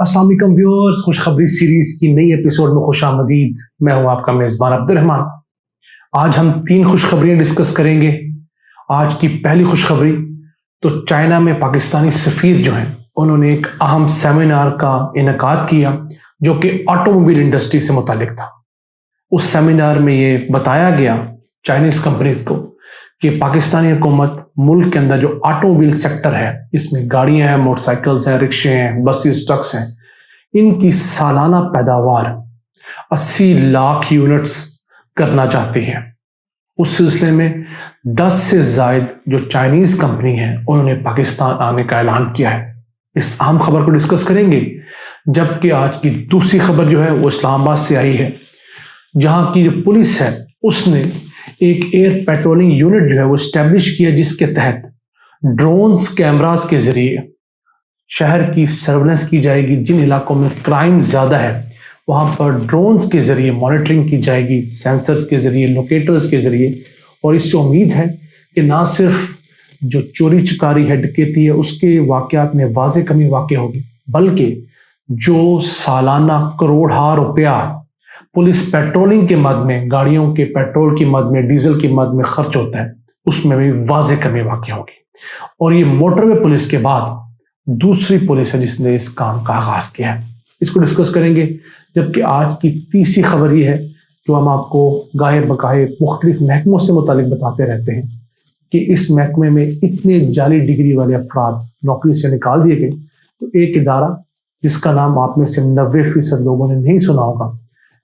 السلام علیکم ویورز، خوشخبری سیریز کی نئی ایپیسوڈ میں خوش آمدید۔ میں ہوں آپ کا میزبان عبد الرحمان۔ آج ہم 3 خوشخبریاں ڈسکس کریں گے۔ آج کی پہلی خوشخبری تو چائنا میں پاکستانی سفیر جو ہیں انہوں نے ایک اہم سیمینار کا انعقاد کیا جو کہ آٹو موبائل انڈسٹری سے متعلق تھا۔ اس سیمینار میں یہ بتایا گیا چائنیز کمپنیز کو کہ پاکستانی حکومت ملک کے اندر جو آٹو موبائل سیکٹر ہے، جس میں گاڑیاں ہیں، موٹر سائیکلز ہیں، رکشے ہیں، بسز، ٹرکس ہیں، ان کی سالانہ پیداوار 80 لاکھ یونٹس کرنا چاہتی ہے۔ اس سلسلے میں 10 سے زائد جو چائنیز کمپنی ہیں انہوں نے پاکستان آنے کا اعلان کیا ہے۔ اس اہم خبر کو ڈسکس کریں گے، جبکہ آج کی دوسری خبر جو ہے وہ اسلام آباد سے آئی ہے، جہاں کی جو پولیس ہے اس نے ایک ایئر پیٹرولنگ یونٹ جو ہے وہ اسٹیبلش کیا، جس کے تحت ڈرونز کیمراز کے ذریعے شہر کی سرویلنس کی جائے گی۔ جن علاقوں میں کرائم زیادہ ہے وہاں پر ڈرونز کے ذریعے مانیٹرنگ کی جائے گی، سینسرز کے ذریعے، لوکیٹرز کے ذریعے، اور اس سے امید ہے کہ نہ صرف جو چوری چکاری ہے، ڈکیتی ہے، اس کے واقعات میں واضح کمی واقع ہوگی، بلکہ جو سالانہ کروڑہا روپیہ پولیس پیٹرولنگ کے مد میں، گاڑیوں کے پیٹرول کی مد میں، ڈیزل کی مد میں خرچ ہوتا ہے، اس میں بھی واضح کمی واقع ہوگی۔ اور یہ موٹر وے پولیس کے بعد دوسری پولیس ہے جس نے اس کام کا آغاز کیا ہے۔ اس کو ڈسکس کریں گے، جبکہ آج کی تیسری خبر یہ ہے جو ہم آپ کو گاہے بگاہے مختلف محکموں سے متعلق بتاتے رہتے ہیں کہ اس محکمے میں اتنے جعلی ڈگری والے افراد نوکری سے نکال دیے گئے۔ تو ایک ادارہ جس کا نام آپ میں سے 90% لوگوں نے نہیں سنا ہوگا،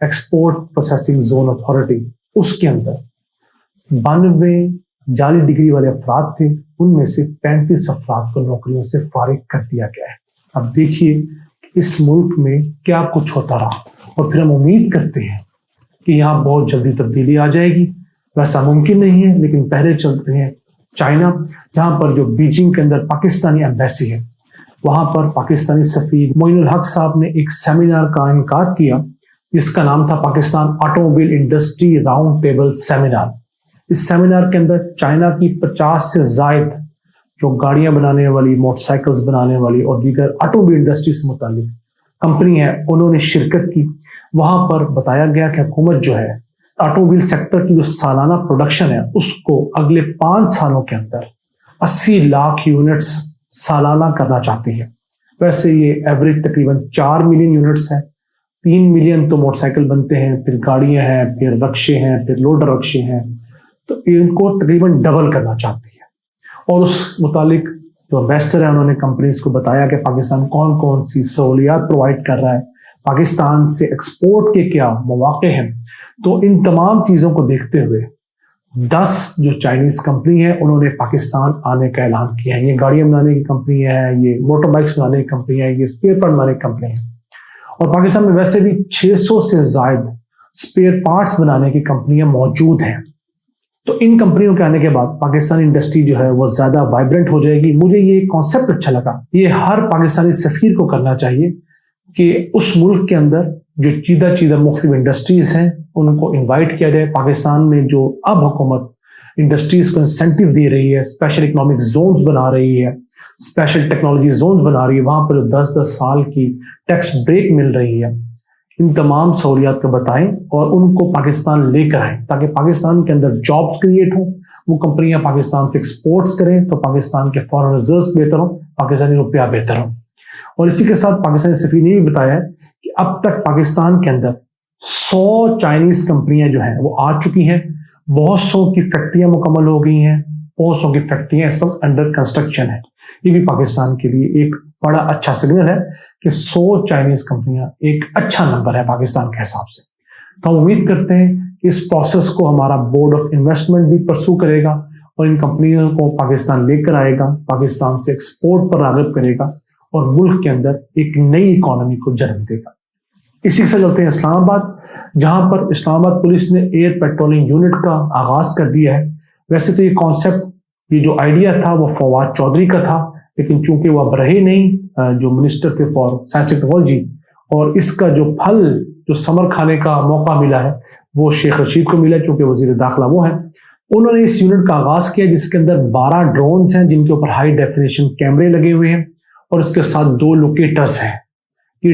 ایکسپورٹ پروسیسنگ زون اتھارٹی، اس کے اندر 92 جعلی ڈگری والے افراد تھے، ان میں سے 35 افراد کو نوکریوں سے فارغ کر دیا گیا ہے۔ اب دیکھیے کہ اس ملک میں کیا کچھ ہوتا رہا، اور پھر ہم امید کرتے ہیں کہ یہاں بہت جلدی تبدیلی آ جائے گی۔ ویسا ممکن نہیں ہے، لیکن پہلے چلتے ہیں چائنا، جہاں پر جو بیجنگ کے اندر پاکستانی ایمبیسی ہے، وہاں پر پاکستانی سفیر معین الحق صاحب نے ایک سیمینار کا انعقاد کیا جس کا نام تھا Pakistan automobile industry round table seminar. اس سیمینار کے اندر چائنا کی 50 سے زائد جو گاڑیاں بنانے والی، موٹر سائیکلز بنانے والی اور دیگر آٹو موبائل انڈسٹری سے متعلق کمپنی ہیں، انہوں نے شرکت کی۔ وہاں پر بتایا گیا کہ حکومت جو ہے آٹو موبائل سیکٹر کی جو سالانہ پروڈکشن ہے اس کو اگلے 5 سالوں کے اندر 80 لاکھ یونٹس سالانہ کرنا چاہتی ہے۔ ویسے یہ ایوریج تقریباً 4 ملین یونٹس ہے۔ 3 ملین تو موٹر سائیکل بنتے ہیں، پھر گاڑیاں ہیں، پھر رکشے ہیں، پھر لوڈر رکشے ہیں، تو ان کو تقریباً ڈبل کرنا چاہتی ہے۔ اور اس متعلق جو انویسٹر ہیں انہوں نے کمپنیز کو بتایا کہ پاکستان کون کون سی سہولیات پرووائڈ کر رہا ہے، پاکستان سے ایکسپورٹ کے کیا مواقع ہیں۔ تو ان تمام چیزوں کو دیکھتے ہوئے 10 جو چائنیز کمپنی ہے انہوں نے پاکستان آنے کا اعلان کیا ہے۔ یہ گاڑیاں بنانے کی کمپنی ہے، یہ موٹر بائکس بنانے کی کمپنی ہے، یہ اسپیئر پارٹ بنانے کی کمپنی ہے۔ اور پاکستان میں ویسے بھی 600 سے زائد اسپیئر پارٹس بنانے کی کمپنیاں موجود ہیں۔ تو ان کمپنیوں کے آنے کے بعد پاکستانی انڈسٹری جو ہے وہ زیادہ وائبرنٹ ہو جائے گی۔ مجھے یہ کانسیپٹ اچھا لگا۔ یہ ہر پاکستانی سفیر کو کرنا چاہیے کہ اس ملک کے اندر جو چیدہ مختلف انڈسٹریز ہیں ان کو انوائٹ کیا جائے۔ پاکستان میں جو اب حکومت انڈسٹریز کو انسینٹیو دے رہی ہے، اسپیشل اکنامک زونز بنا رہی ہے، اسپیشل ٹیکنالوجی زونز بنا رہی ہے، وہاں پر 10 سال کی ٹیکس بریک مل رہی ہے، ان تمام سہولیات کو بتائیں اور ان کو پاکستان لے کر آئیں تاکہ پاکستان کے اندر جابز کریٹ ہوں، وہ کمپنیاں پاکستان سے ایکسپورٹس کریں تو پاکستان کے فارن ریزروز بہتر ہوں، پاکستانی روپیہ بہتر ہوں۔ اور اسی کے ساتھ پاکستانی سفیر نے بھی بتایا ہے کہ اب تک پاکستان کے اندر 100 چائنیز کمپنیاں جو ہیں وہ آ چکی ہیں، بہت سو کی فیکٹریاں مکمل ہو گئی ہیں، بہت سو کی فیکٹریاں اس وقت انڈر کنسٹرکشن ہیں۔ یہ بھی پاکستان کے لیے ایک بڑا اچھا سگنل ہے کہ 100 چائنیز کمپنیاں ایک اچھا نمبر ہے پاکستان کے حساب سے۔ تو ہم امید کرتے ہیں کہ اس پروسیس کو ہمارا بورڈ آف انویسٹمنٹ بھی پرسو کرے گا اور ان کمپنیوں کو پاکستان لے کر آئے گا، پاکستان سے ایکسپورٹ پر راغب کرے گا اور ملک کے اندر ایک نئی اکانومی کو جنم دے گا۔ اسی سے چلتے ہیں اسلام آباد، جہاں پر اسلام آباد پولیس نے ایئر پیٹرولنگ یونٹ کا آغاز کر دیا ہے۔ ویسے تو یہ کانسیپٹ، یہ جو آئیڈیا تھا وہ فواد چودھری کا تھا، لیکن چونکہ وہ اب رہے نہیں جو منسٹر تھے فار سائنس ٹیکنالوجی، اور اس کا جو پھل جو ثمر کھانے کا موقع ملا ہے وہ شیخ رشید کو ملا، کیونکہ وزیر داخلہ وہ ہیں۔ انہوں نے اس یونٹ کا آغاز کیا جس کے اندر 12 ڈرونز ہیں جن کے اوپر ہائی ڈیفینیشن کیمرے لگے ہوئے ہیں، اور اس کے ساتھ 2 لوکیٹرز ہیں کہ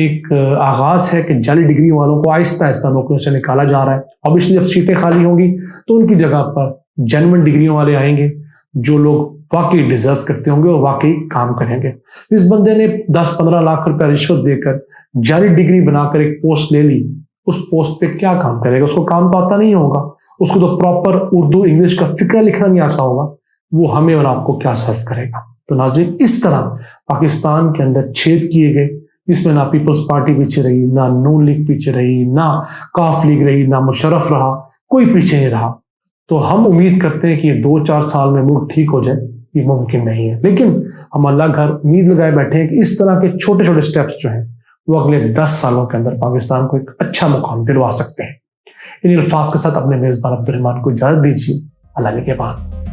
ایک آغاز ہے کہ جعلی ڈگری والوں کو آہستہ آہستہ نوکریوں سے نکالا جا رہا ہے. اوبیسلی جب سیٹیں خالی ہوں گی تو ان کی جگہ پر جینوئن ڈگریوں والے آئیں گے جو لوگ واقعی ڈیزرو کرتے ہوں گے اور واقعی کام کریں گے. اس بندے نے 10-15 لاکھ روپے رشوت دے کر جعلی ڈگری بنا کر ایک پوسٹ لے لی. اس پوسٹ پہ کیا کام کرے گا؟ اس کو کام تو آتا نہیں ہوگا. اس کو تو پراپر اردو انگلش کا فقرہ لکھنا نہیں آتا ہوگا. وہ ہمیں اور آپ کو کیا سرو کرے گا؟ تو ناظرین، اس طرح پاکستان کے اندر چھید کیے گئے، جس میں نہ پیپلز پارٹی پیچھے رہی، نہ نون لیگ پیچھے رہی، نہ کاف لیگ رہی، نہ مشرف رہا، کوئی پیچھے نہیں رہا. تو ہم امید کرتے ہیں کہ یہ 2-4 سال میں ملک ٹھیک ہو جائے. یہ ممکن نہیں ہے، لیکن ہم اللہ گھر امید لگائے بیٹھے ہیں کہ اس طرح کے چھوٹے چھوٹے سٹیپس جو ہیں وہ اگلے 10 سالوں کے اندر پاکستان کو ایک اچھا مقام دلوا سکتے ہیں. ان الفاظ کے ساتھ اپنے میزبان عبد الرحمان کو اجازت دیجیے. اللہ نگہبان.